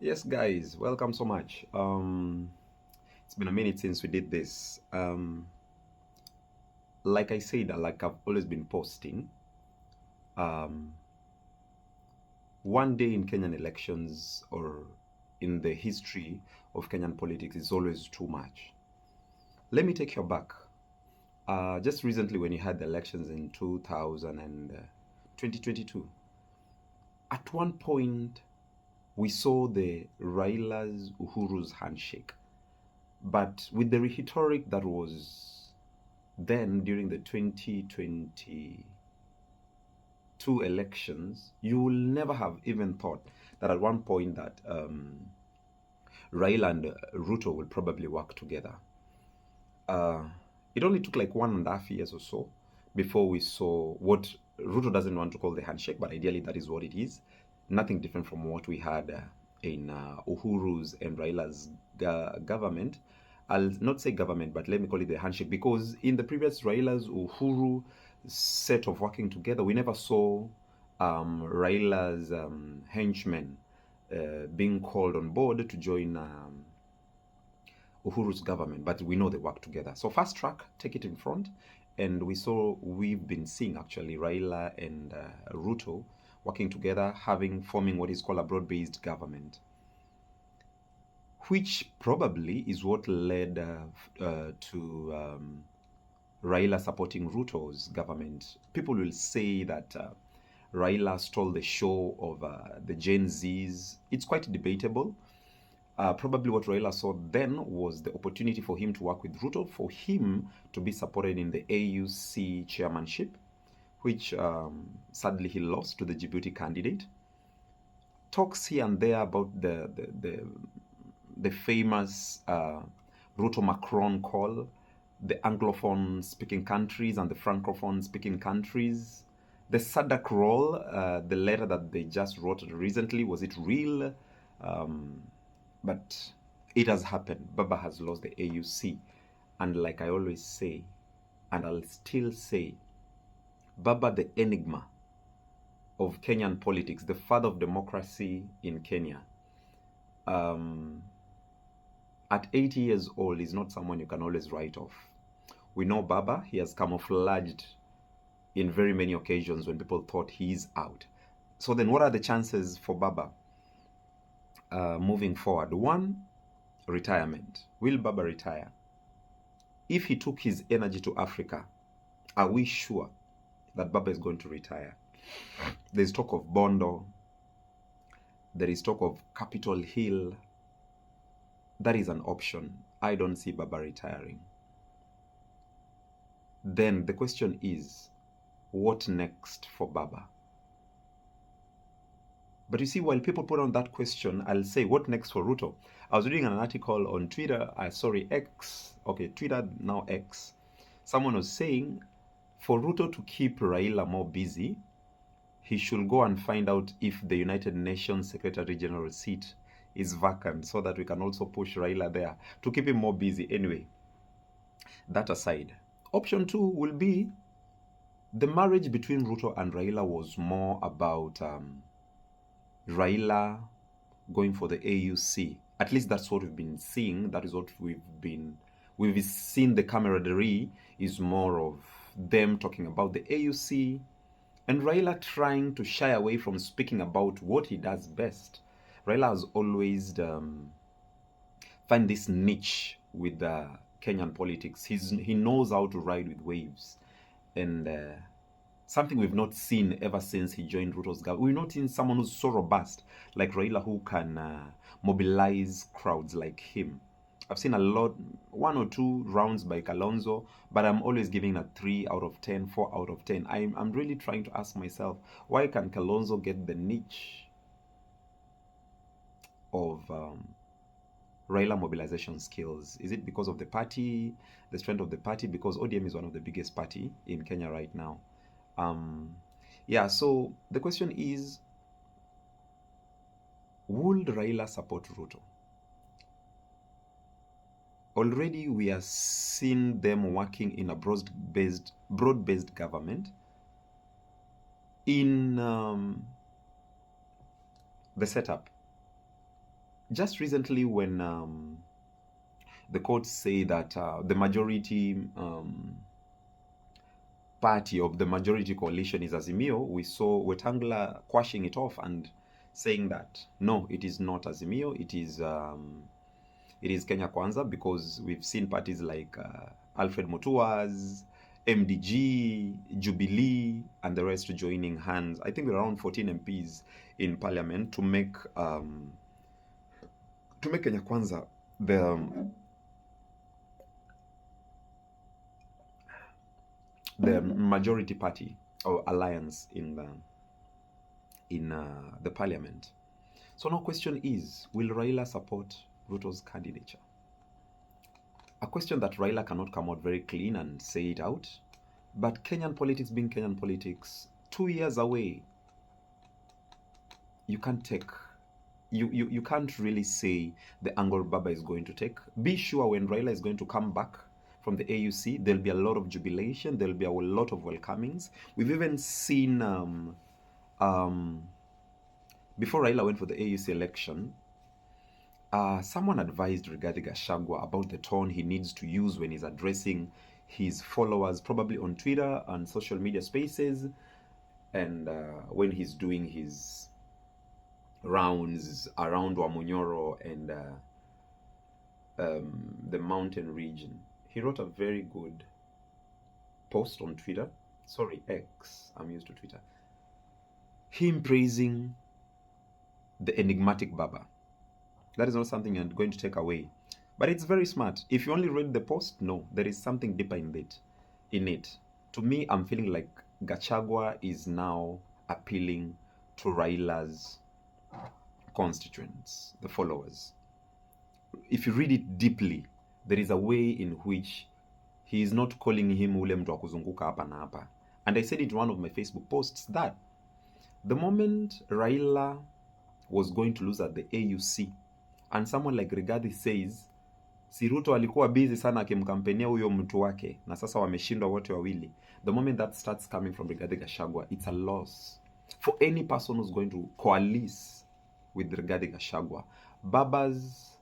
Yes, guys, welcome so much. It's been a minute since we did this. Like I said, like I've always been posting, um, one day in Kenyan elections or in the history of Kenyan politics is always too much. Let me take you back. Just recently, when you had the elections in 2000 and 2022, at one point we saw the Raila's Uhuru's handshake, but with the rhetoric that was then during the 2022 elections, you will never have even thought that at one point that Raila and Ruto will probably work together. Uh, it only took like 1.5 years or so before we saw what Ruto doesn't want to call the handshake, but ideally that is what it is. Nothing different from what we had in Uhuru's and Raila's government. I'll not say government, but let me call it the handshake, because in the previous Raila's Uhuru set of working together, we never saw Raila's henchmen being called on board to join Uhuru's government, but we know they work together. So fast track, take it in front, and we've been seeing actually Raila and Ruto working together, forming what is called a broad-based government, which probably is what led to Raila supporting Ruto's government. People will say that Raila stole the show of the Gen Zs. It's quite debatable. Probably what Raila saw then was the opportunity for him to work with Ruto, for him to be supported in the AUC chairmanship, which sadly he lost to the Djibouti candidate. Talks here and there about the famous Ruto Macron call, the Anglophone speaking countries and the Francophone speaking countries. The SADC role, the letter that they just wrote recently, was it real? But it has happened. Baba has lost the AUC. And like I always say, and I'll still say, Baba the enigma of Kenyan politics, the father of democracy in Kenya, at 80 years old is not someone you can always write off. We know Baba, he has camouflaged in very many occasions when people thought he's out. So then what are the chances for Baba moving forward? One, retirement. Will Baba retire? If he took his energy to Africa, are we sure that Baba is going to retire? There's talk of Bondo. There is talk of Capitol Hill. That is an option. I don't see Baba retiring. Then the question is, what next for Baba? But you see, while people put on that question, I'll say, what next for Ruto? I was reading an article on Twitter, X. Okay, Twitter, now X. Someone was saying, for Ruto to keep Raila more busy, he should go and find out if the United Nations Secretary General seat is vacant, so that we can also push Raila there to keep him more busy. Anyway, that aside, option 2 will be the marriage between Ruto and Raila was more about Raila going for the AUC. At least that's what we've been seeing. That is what we've seen. The camaraderie is more of them talking about the AUC and Raila trying to shy away from speaking about what he does best. Raila has always find this niche with Kenyan politics. He knows how to ride with waves, and something we've not seen ever since he joined Ruto's government. We've not seen someone who's so robust like Raila, who can mobilize crowds like him. I've seen one or two rounds by Kalonzo, but I'm always giving a 3 out of 10, 4 out of 10. I'm really trying to ask myself, why can Kalonzo get the niche of Raila mobilization skills? Is it because of the party, the strength of the party? Because ODM is one of the biggest party in Kenya right now. Yeah, so the question is, would Raila support Ruto? Already we are seeing them working in a broad-based government. In the setup, just recently when the courts say that the majority party of the majority coalition is Azimio, we saw Wetangula quashing it off and saying that no, it is not Azimio, it is Kenya Kwanza, because we've seen parties like Alfred Mutua's, MDG, Jubilee, and the rest joining hands. I think there are around 14 MPs in parliament to make Kenya Kwanza the majority party or alliance in the parliament. So now question is, will Raila support Ruto's candidature? A question that Raila cannot come out very clean and say it out. But Kenyan politics being Kenyan politics, 2 years away, you can't take, you can't really say the angle Baba is going to take. Be sure when Raila is going to come back from the AUC, there'll be a lot of jubilation, there'll be a lot of welcomings. We've even seen, before Raila went for the AUC election, someone advised Rigathi Gachagua about the tone he needs to use when he's addressing his followers, probably on Twitter and social media spaces, and when he's doing his rounds around Wamunyoro and the mountain region. He wrote a very good post on Twitter. Sorry, X. I'm used to Twitter. Him praising the enigmatic Baba. That is not something you're going to take away. But it's very smart. If you only read the post, no, there is something deeper in it. To me, I'm feeling like Gachagua is now appealing to Raila's constituents, the followers. If you read it deeply, there is a way in which he is not calling him ule mtu wa kuzunguka hapa na hapa. And I said it in one of my Facebook posts that the moment Raila was going to lose at the AUC, and someone like Rigathi says, si Ruto alikuwa busy sana akimkampenia huyo mtu wake, na sasa wameshindwa wote wawili. The moment that starts coming from Rigathi Gachagua, it's a loss for any person who's going to coalesce with Rigathi Gachagua. Baba's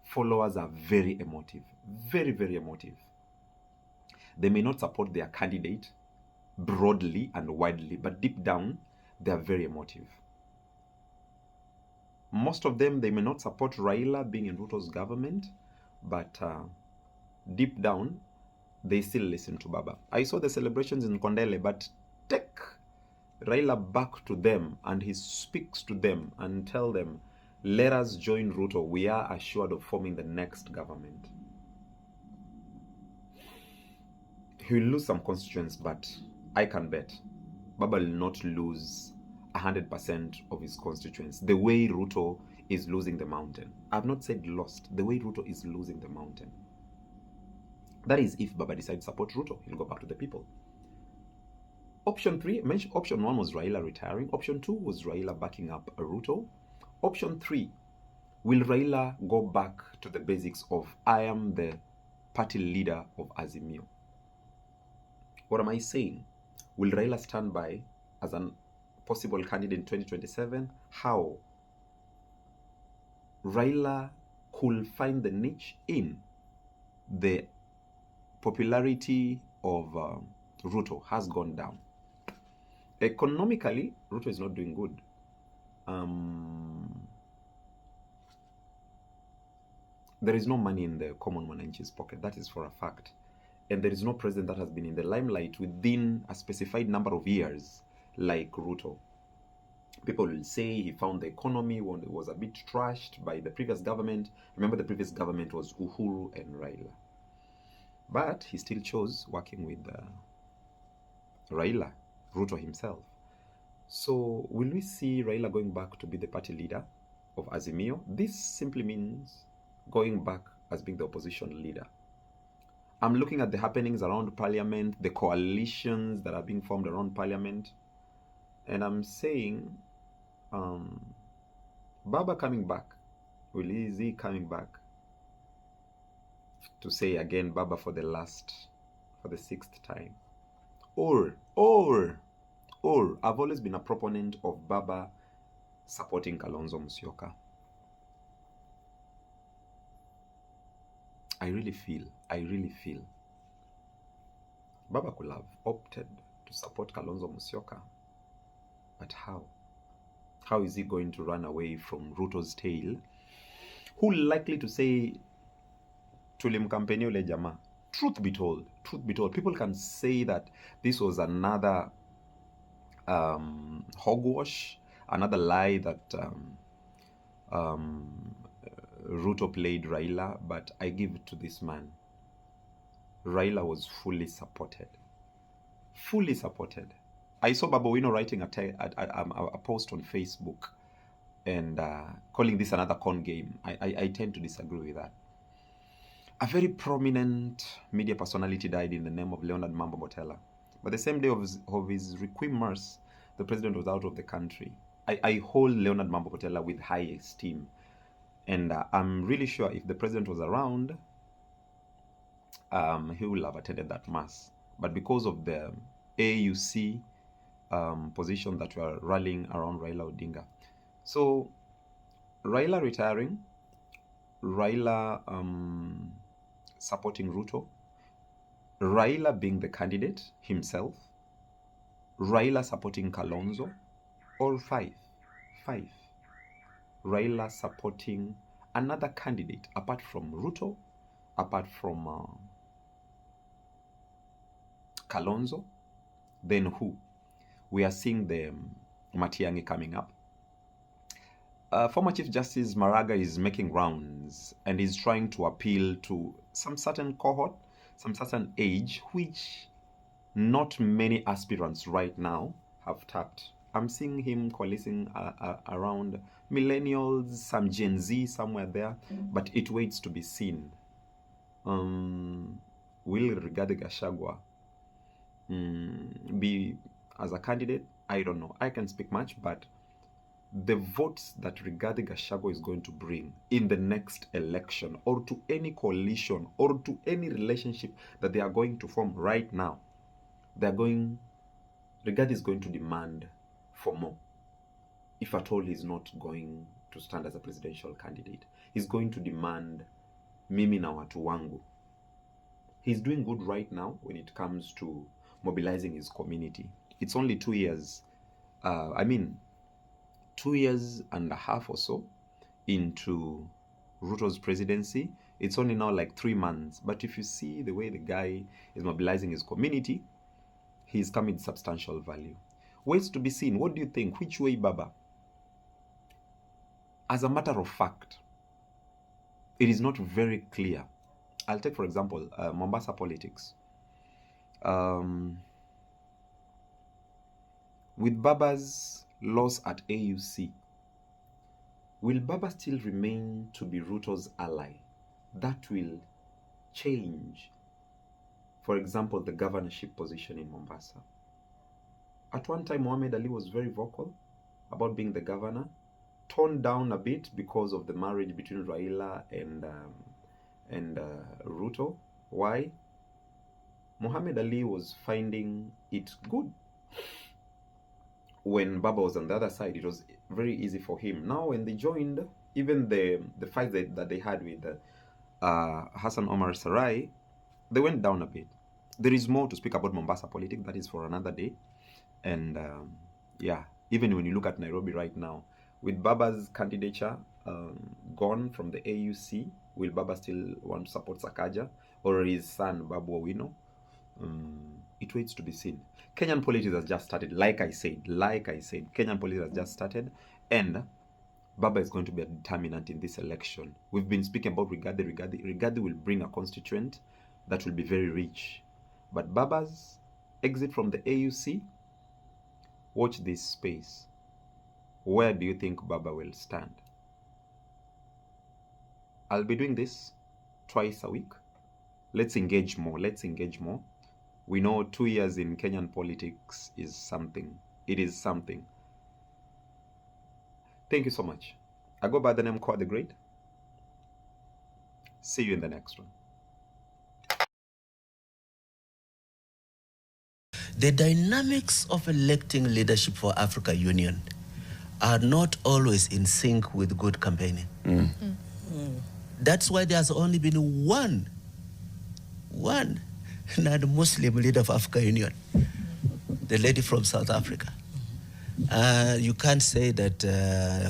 followers are very emotive, very, very emotive. They may not support their candidate broadly and widely, but deep down, they are very emotive. Most of them, they may not support Raila being in Ruto's government, but deep down, they still listen to Baba. I saw the celebrations in Kondele, but take Raila back to them and he speaks to them and tell them, let us join Ruto. We are assured of forming the next government. He will lose some constituents, but I can bet Baba will not lose 100% of his constituents. The way Ruto is losing the mountain. I've not said lost. The way Ruto is losing the mountain. That is if Baba decides to support Ruto. He'll go back to the people. Option 3, option 1 was Raila retiring. Option 2 was Raila backing up Ruto. Option 3, will Raila go back to the basics of I am the party leader of Azimio? What am I saying? Will Raila stand by as a possible candidate in 2027? How? Raila could find the niche in the popularity of Ruto has gone down. Economically, Ruto is not doing good. There is no money in the common mwananchi's pocket. That is for a fact. And there is no president that has been in the limelight within a specified number of years like Ruto. People will say he found the economy when it was a bit trashed by the previous government. Remember, the previous government was Uhuru and Raila. But he still chose working with Raila, Ruto himself. So will we see Raila going back to be the party leader of Azimio? This simply means going back as being the opposition leader. I'm looking at the happenings around Parliament, the coalitions that are being formed around Parliament, and I'm saying, Baba coming back, is he coming back to say again Baba for the 6th time? Or, I've always been a proponent of Baba supporting Kalonzo Musyoka. I really feel Baba could have opted to support Kalonzo Musyoka, but how? How is he going to run away from Ruto's tail? Who likely to say tulimkampeni ule jamaa? Truth be told, people can say that this was another hogwash, another lie that Ruto played Raila, but I give it to this man. Raila was fully supported. Fully supported. I saw Babu Wino writing a post on Facebook and calling this another con game. I tend to disagree with that. A very prominent media personality died in the name of Leonard Mambo Botella. But the same day of his requiem mass, the president was out of the country. I hold Leonard Mambo Botella with high esteem. And I'm really sure if the president was around, he will have attended that mass. But because of the AUC position that we are rallying around Raila Odinga. So Raila retiring, Raila supporting Ruto, Raila being the candidate himself, Raila supporting Kalonzo, all five. Raila supporting another candidate apart from Ruto, apart from Kalonzo, then who? We are seeing the Matiang'i coming up. Former Chief Justice Maraga is making rounds and is trying to appeal to some certain cohort, some certain age, which not many aspirants right now have tapped. I'm seeing him coalescing around millennials, some Gen Z somewhere there, but it waits to be seen. Will Rigathi Gachagua be as a candidate? I don't know. I can speak much, but the votes that Rigathi Gachagua is going to bring in the next election, or to any coalition, or to any relationship that they are going to form right now, Rigathi is going to demand for more. If at all he's not going to stand as a presidential candidate, he's going to demand mimi na watu wangu. He's doing good right now when it comes to mobilizing his community. It's only 2 years, 2 years and a half or so into Ruto's presidency. It's only now like 3 months. But if you see the way the guy is mobilizing his community, he's coming with substantial value. Ways to be seen. What do you think? Which way, Baba? As a matter of fact, it is not very clear. I'll take, for example, Mombasa politics. With Baba's loss at AUC, will Baba still remain to be Ruto's ally? That will change, for example, the governorship position in Mombasa. At one time, Mohamed Ali was very vocal about being the governor, toned down a bit because of the marriage between Raila and Ruto. Why? Mohamed Ali was finding it good. When Baba was on the other side, it was very easy for him. Now, when they joined, even the fight that they had with Hassan Omar Sarai, they went down a bit. There is more to speak about Mombasa politics. That is for another day. And even when you look at Nairobi right now, with Baba's candidature gone from the AUC, will Baba still want to support Sakaja or his son Babu Owino? It waits to be seen. Kenyan politics has just started. Like I said, Kenyan politics has just started, and Baba is going to be a determinant in this election. We've been speaking about Rigathi. Rigathi will bring a constituent that will be very rich. But Baba's exit from the AUC, watch this space. Where do you think Baba will stand? I'll be doing this twice a week. Let's engage more. We know 2 years in Kenyan politics is something. It is something. Thank you so much. I go by the name Kwa the Great. See you in the next one. The dynamics of electing leadership for Africa Union are not always in sync with good campaigning. That's why there's only been one non-Muslim leader of African Union, the lady from South Africa. You can't say that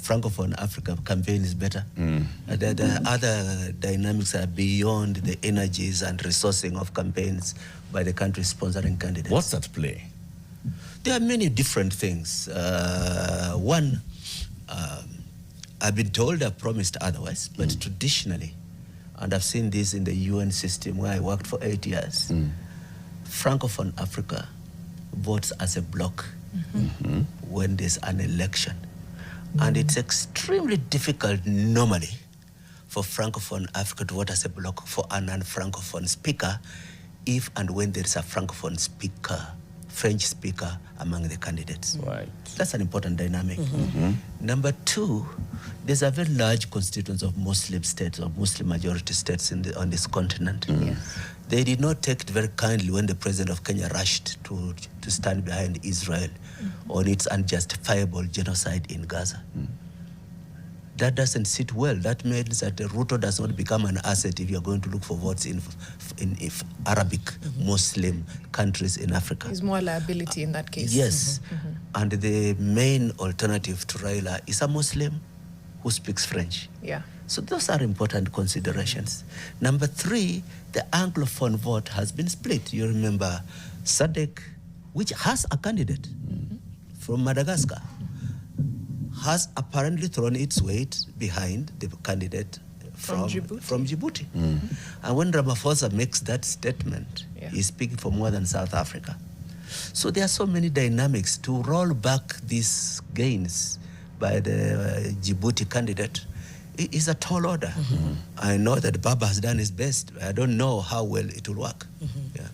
Francophone Africa campaign is better. The other dynamics are beyond the energies and resourcing of campaigns by the countries sponsoring candidates. What's at play? There are many different things. One, I've been told, I've promised otherwise, but traditionally, and I've seen this in the UN system where I worked for 8 years, Francophone Africa votes as a bloc when there's an election. And it's extremely difficult normally for Francophone Africa to vote as a bloc for a non-Francophone speaker if and when there is a Francophone speaker, French speaker among the candidates. Right. That's an important dynamic. Number two, there's a very large constituency of Muslim states or Muslim majority states on this continent. They did not take it very kindly when the president of Kenya rushed to stand behind Israel on its unjustifiable genocide in Gaza. That doesn't sit well. That means that Ruto does not become an asset if you're going to look for votes in Arabic Muslim countries in Africa. There's more liability in that case. Yes. And the main alternative to Raila is a Muslim who speaks French. Yeah. So those are important considerations. Number three, the Anglophone vote has been split. You remember SADC, which has a candidate from Madagascar, has apparently thrown its weight behind the candidate from Djibouti. And when Ramaphosa makes that statement, he's speaking for more than South Africa. So there are so many dynamics. To roll back these gains by the Djibouti candidate is a tall order. I know that Baba has done his best. I don't know how well it will work. Yeah.